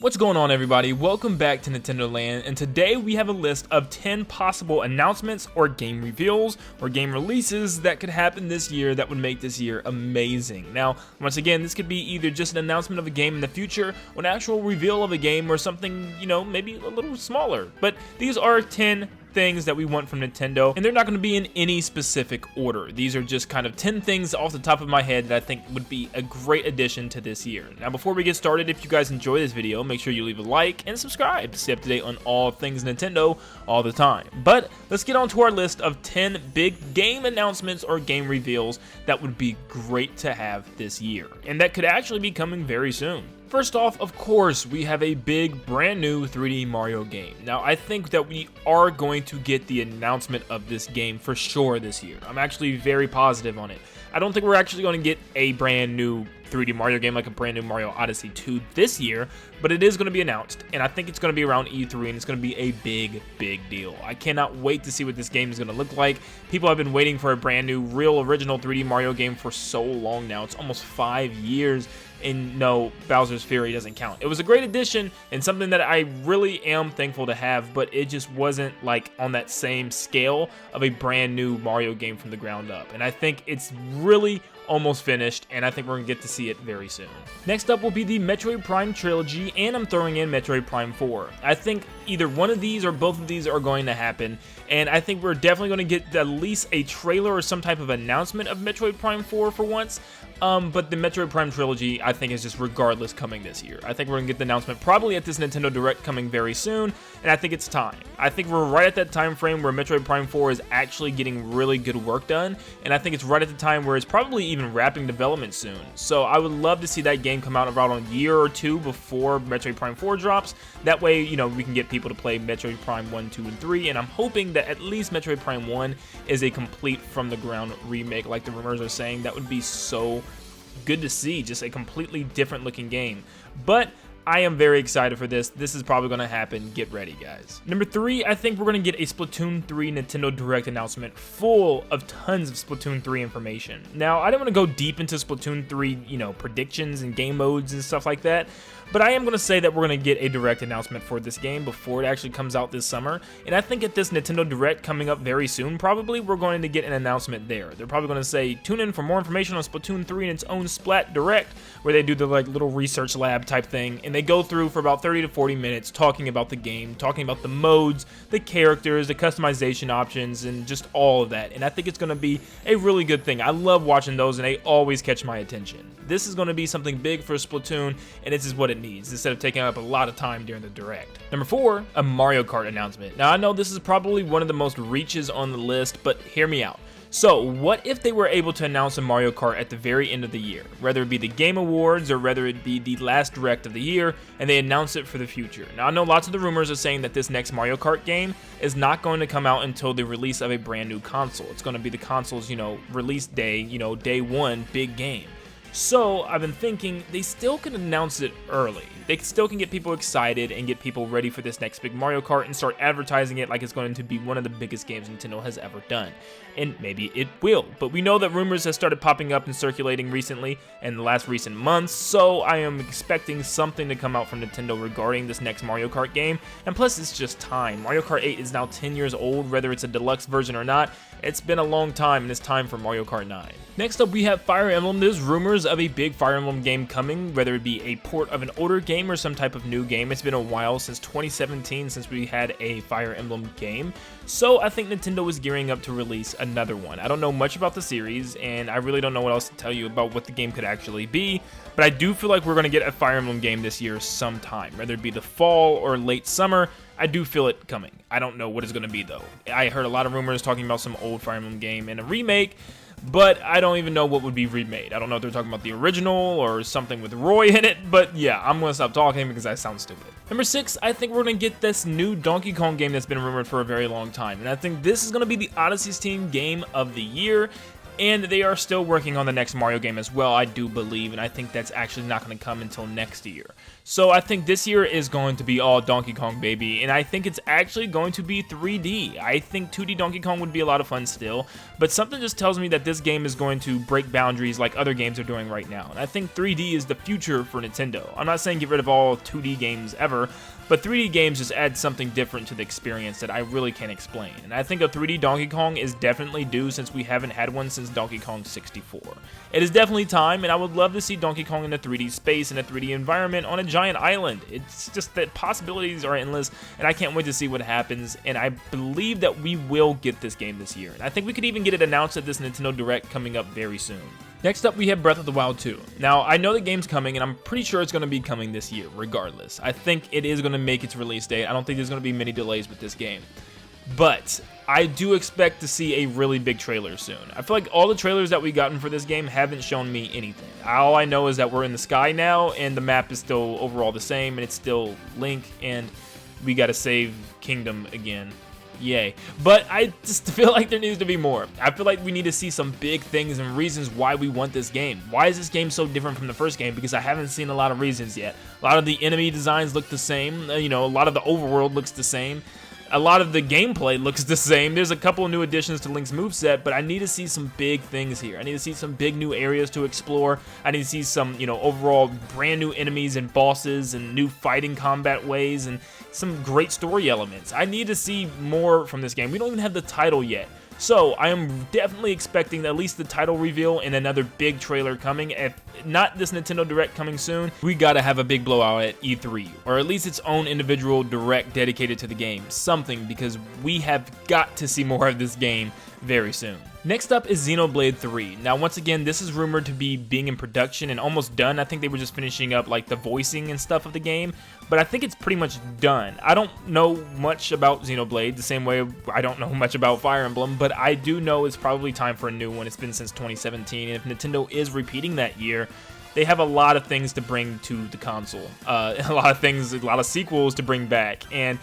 What's going on, everybody? Welcome back to Nintendo Land, and today we have a list of 10 possible announcements or game reveals or game releases that could happen this year that would make this year amazing. Now, once again, this could be either just an announcement of a game in the future or an actual reveal of a game or something, maybe a little smaller. But these are 10 things that we want from Nintendo, and they're not going to be in any specific order. These are just kind of 10 things off the top of my head that I think would be a great addition to this year. Now, before we get started, if you guys enjoy this video, make sure you leave a like and subscribe to stay up to date on all things Nintendo all the time. But let's get on to our list of 10 big game announcements or game reveals that would be great to have this year, and that could actually be coming very soon. First off, of course, we have a big brand new 3D Mario game. Now, I think that we are going to get the announcement of this game for sure this year. I'm actually very positive on it. I don't think we're actually going to get a brand new 3D Mario game like a brand new Mario Odyssey 2 this year, but it is going to be announced, and I think it's going to be around E3, and it's going to be a big deal. I cannot wait to see what this game is going to look like. People have been waiting for a brand new, real original 3D Mario game for so long now. It's almost 5 years. And no, Bowser's Fury doesn't count. It was a great addition and something that I really am thankful to have, but it just wasn't like on that same scale of a brand new Mario game from the ground up. And I think it's really almost finished, and I think we're going to get to see it very soon. Next up will be the Metroid Prime Trilogy, and I'm throwing in Metroid Prime 4. I think either one of these or both of these are going to happen, and I think we're definitely going to get at least a trailer or some type of announcement of Metroid Prime 4 for once. But the Metroid Prime Trilogy, I think, is just regardless coming this year. I think we're going to get the announcement probably at this Nintendo Direct coming very soon, and I think it's time. I think we're right at that time frame where Metroid Prime 4 is actually getting really good work done, and I think it's right at the time where it's probably even wrapping development soon. So I would love to see that game come out around a year or two before Metroid Prime 4 drops. That way, we can get people to play Metroid Prime 1, 2, and 3, and I'm hoping that at least Metroid Prime 1 is a complete from-the-ground remake like the rumors are saying. That would be so good to see, just a completely different looking game. But I am very excited for this. This is probably going to happen. Get ready, guys. Number 3, I think we're going to get a Splatoon 3 Nintendo Direct announcement full of tons of Splatoon 3 information. Now, I don't want to go deep into Splatoon 3, predictions and game modes and stuff like that, but I am going to say that we're going to get a Direct announcement for this game before it actually comes out this summer. And I think at this Nintendo Direct coming up very soon, probably, we're going to get an announcement there. They're probably going to say, tune in for more information on Splatoon 3 and its own Splat Direct, where they do the little research lab type thing, and they go through for about 30 to 40 minutes talking about the game, talking about the modes, the characters, the customization options, and just all of that. And I think it's going to be a really good thing. I love watching those, and they always catch my attention. This is going to be something big for Splatoon, and this is what it needs, instead of taking up a lot of time during the Direct. Number 4, a Mario Kart announcement. Now, I know this is probably one of the most reaches on the list, but hear me out. So, what if they were able to announce a Mario Kart at the very end of the year, whether it be the Game Awards or whether it be the last Direct of the year, and they announce it for the future? Now, I know lots of the rumors are saying that this next Mario Kart game is not going to come out until the release of a brand new console. It's going to be the console's, release day, day one, big game. So, I've been thinking they still can announce it early. They still can get people excited and get people ready for this next big Mario Kart and start advertising it like it's going to be one of the biggest games Nintendo has ever done. And maybe it will, but we know that rumors have started popping up and circulating recently in the last recent months, so I am expecting something to come out from Nintendo regarding this next Mario Kart game. And plus, it's just time. Mario Kart 8 is now 10 years old, whether it's a deluxe version or not. It's been a long time, and it's time for Mario Kart 9. Next up, we have Fire Emblem. There's rumors of a big Fire Emblem game coming, whether it be a port of an older game or some type of new game. It's been a while, since 2017, since we had a Fire Emblem game. So I think Nintendo is gearing up to release another one. I don't know much about the series, and I really don't know what else to tell you about what the game could actually be, but I do feel like we're going to get a Fire Emblem game this year sometime, whether it be the fall or late summer. I do feel it coming. I don't know what it's going to be, though. I heard a lot of rumors talking about some old Fire Emblem game and a remake, but I don't even know what would be remade. I don't know if they're talking about the original or something with Roy in it, but yeah, I'm going to stop talking because I sound stupid. Number 6, I think we're going to get this new Donkey Kong game that's been rumored for a very long time, and I think this is going to be the Odyssey's Team Game of the Year. And they are still working on the next Mario game as well, I do believe, and I think that's actually not going to come until next year. So I think this year is going to be all Donkey Kong, baby, and I think it's actually going to be 3D. I think 2D Donkey Kong would be a lot of fun still, but something just tells me that this game is going to break boundaries like other games are doing right now, and I think 3D is the future for Nintendo. I'm not saying get rid of all 2D games ever, but 3D games just add something different to the experience that I really can't explain, and I think a 3D Donkey Kong is definitely due since we haven't had one since Donkey Kong 64. It is definitely time, and I would love to see Donkey Kong in a 3D space, in a 3D environment, on a giant island. It's just that possibilities are endless, and I can't wait to see what happens, and I believe that we will get this game this year, and I think we could even get it announced at this Nintendo Direct coming up very soon. Next up, we have Breath of the Wild 2. Now, I know the game's coming, and I'm pretty sure it's going to be coming this year, regardless. I think it is going to make its release date. I don't think there's going to be many delays with this game. But I do expect to see a really big trailer soon. I feel like all the trailers that we've gotten for this game haven't shown me anything. All I know is that we're in the sky now, and the map is still overall the same, and it's still Link, and we gotta save Kingdom again. Yay. But I just feel like there needs to be more. I feel like we need to see some big things and reasons why we want this game. Why is this game so different from the first game? Because I haven't seen a lot of reasons yet. A lot of the enemy designs look the same. You know, a lot of the overworld looks the same. A lot of the gameplay looks the same. There's a couple of new additions to Link's moveset, but I need to see some big things here. I need to see some big new areas to explore. I need to see some, you know, overall brand new enemies and bosses and new fighting combat ways and some great story elements. I need to see more from this game. We don't even have the title yet. So I am definitely expecting at least the title reveal and another big trailer coming. If not this Nintendo Direct coming soon, we gotta have a big blowout at E3, or at least its own individual Direct dedicated to the game. Something, because we have got to see more of this game very soon. Next up is Xenoblade 3. Now, once again, this is rumored to be being in production and almost done. I think they were just finishing up like the voicing and stuff of the game, but I think it's pretty much done. I don't know much about Xenoblade, the same way I don't know much about Fire Emblem, but I do know it's probably time for a new one. It's been since 2017, and if Nintendo is repeating that year, they have a lot of things to bring to the console. A lot of sequels to bring back, and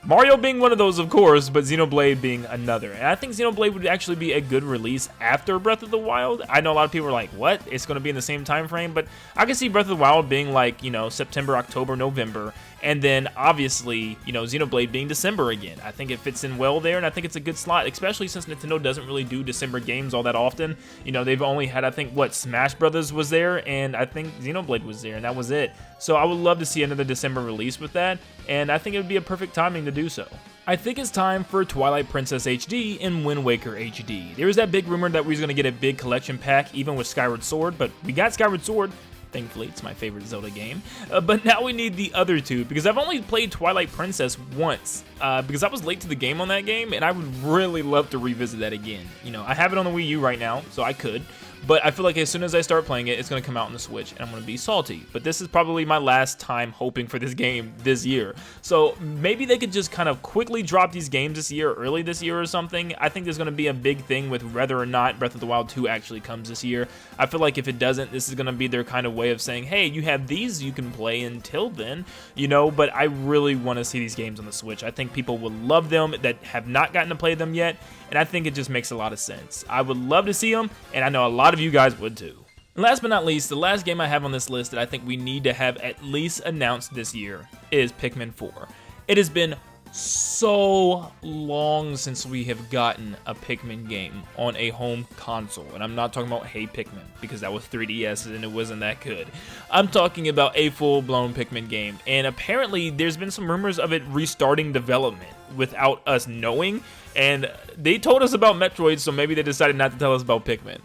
Mario being one of those, of course, but Xenoblade being another. And I think Xenoblade would actually be a good release after Breath of the Wild. I know a lot of people are like, what? It's going to be in the same time frame? But I can see Breath of the Wild being like, you know, September, October, November. And then, obviously, you know, Xenoblade being December again. I think it fits in well there, and I think it's a good slot, especially since Nintendo doesn't really do December games all that often. You know, they've only had, I think, what, Smash Brothers was there, and I think Xenoblade was there, and that was it. So I would love to see another December release with that, and I think it would be a perfect timing to do so. I think it's time for Twilight Princess HD and Wind Waker HD. There was that big rumor that we was going to get a big collection pack, even with Skyward Sword, but we got Skyward Sword. Thankfully, it's my favorite Zelda game. But now we need the other two, because I've only played Twilight Princess once, because I was late to the game on that game, and I would really love to revisit that again. You know, I have it on the Wii U right now, so I could. But I feel like as soon as I start playing it, it's going to come out on the Switch, and I'm going to be salty. But this is probably my last time hoping for this game this year. So maybe they could just kind of quickly drop these games this year, early this year or something. I think there's going to be a big thing with whether or not Breath of the Wild 2 actually comes this year. I feel like if it doesn't, this is going to be their kind of way of saying, hey, you have these you can play until then, you know. But I really want to see these games on the Switch. I think people will love them that have not gotten to play them yet, and I think it just makes a lot of sense. I would love to see them, and I know a lot of you guys would too. And last but not least, the last game I have on this list that I think we need to have at least announced this year is Pikmin 4. It has been so long since we have gotten a Pikmin game on a home console, and I'm not talking about Hey Pikmin, because that was 3DS and it wasn't that good. I'm talking about a full-blown Pikmin game, and apparently there's been some rumors of it restarting development without us knowing, and they told us about Metroid, so maybe they decided not to tell us about Pikmin.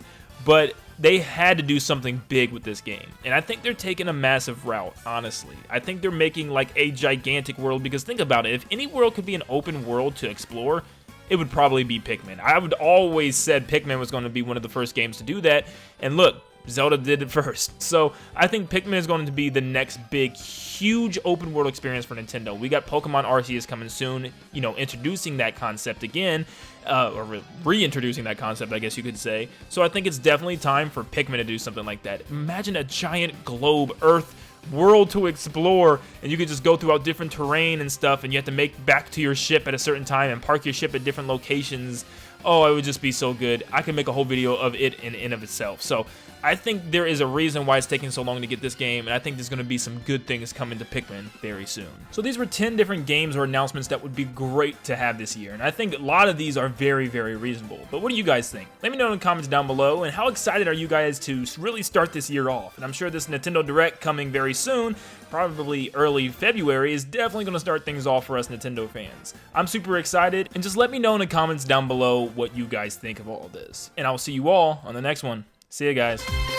But they had to do something big with this game, and I think they're taking a massive route, honestly. I think they're making like a gigantic world, because think about it, if any world could be an open world to explore, it would probably be Pikmin. I would always said Pikmin was going to be one of the first games to do that, and look, Zelda did it first. So I think Pikmin is going to be the next big, huge open world experience for Nintendo. We got Pokemon Arceus coming soon, you know, introducing that concept again, or reintroducing that concept, I guess you could say. So I think it's definitely time for Pikmin to do something like that. Imagine a giant globe, Earth, world to explore, and you could just go throughout different terrain and stuff, and you have to make back to your ship at a certain time and park your ship at different locations. oh, it would just be so good. I could make a whole video of it in and of itself. So I think there is a reason why it's taking so long to get this game, and I think there's going to be some good things coming to Pikmin very soon. So these were 10 different games or announcements that would be great to have this year, and I think a lot of these are very, very reasonable. But what do you guys think? Let me know in the comments down below, and how excited are you guys to really start this year off? And I'm sure this Nintendo Direct coming very soon, probably early February, is definitely going to start things off for us Nintendo fans. I'm super excited, and just let me know in the comments down below what you guys think of all of this. And I will see you all on the next one. See ya, guys.